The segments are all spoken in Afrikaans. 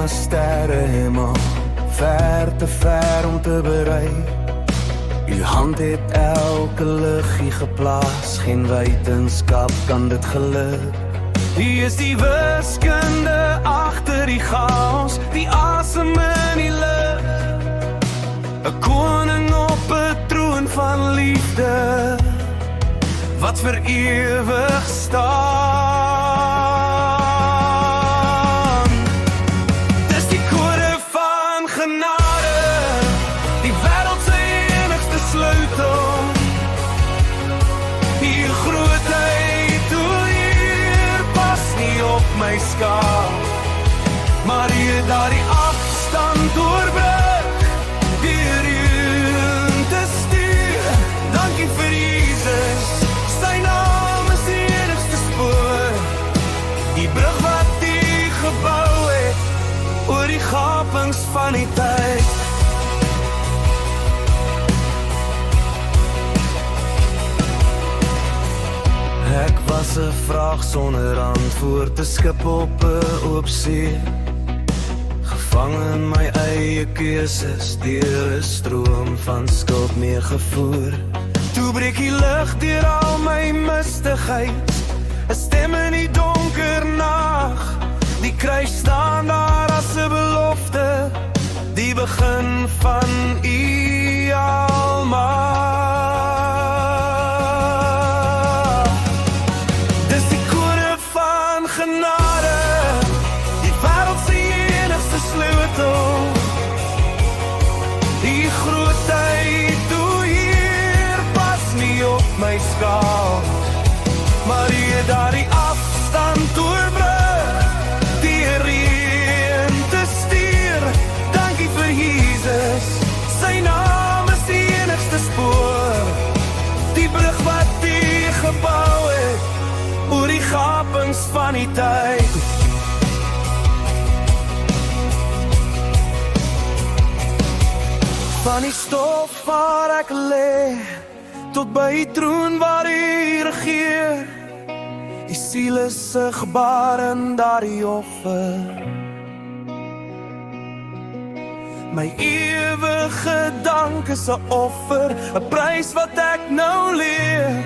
as sterre hemel, ver te ver om te bereik. U hand het elke liggie geplaas, geen wetenskap kan dit geluk. U is die wiskunde agter die chaos, die asem in die lug. 'n koning op 'n troon van liefde, wat vir ewig staan. Dis die kode van genade, die wêreld se enigste sleutel. Die grootheid, hoe hier pas nie op my skaal, maar hier daar die afstand doorbrug, deur u te stuur. Dankie vir Jesus, sy naam is die enigste spoor, die brug wat die gebou het, oor die gapings van die tyd. Ek was 'n vraag sonder antwoord, 'n skip op 'n oop see, gevang in my eie keuses, deur 'n stroom van skuld meegevoer. Toe breek die lig deur al my mistigheid, 'n stem in die donker nag. Die kruis staan daar as 'n belofte, die begin van u almaag. Dis die kode van genade, die wêreld se enigste sleutel. Die grootheid, hoe hier pas nie op my skaal, maar hier daar die afstand doorbrug, deur reën te stuur. Dankie vir Jesus, sy naam is die enigste spoor, die brug wat die gebou het, oor die gapings van die tyd. Van die stof waar ek lê, tot by die troon waar u regeer. Die siel is sigbaar in daardie offer, my ewige dank is 'n offer, 'n prys wat ek nou leer.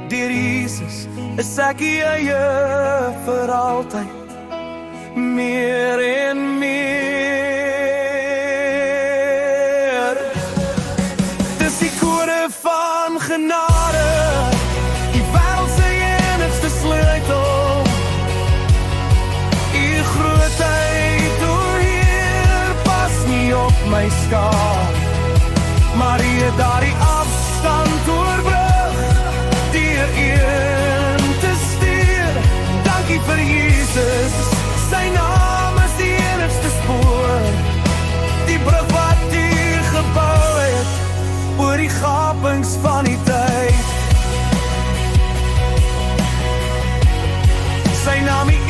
Deur Jesus is ek die eie vir altyd, meer en meer. Dis die kode van genade, die wêreld se enigste sleutel. U grootheid, hoe hier pas nie op my skaal, maar hier daar die afstand doorbrug, deur een te stuur. Dankie vir Jesus, sy naam is die enigste spoor, die brug wat u gebou het, oor die gapings van die tyd. Sy naam die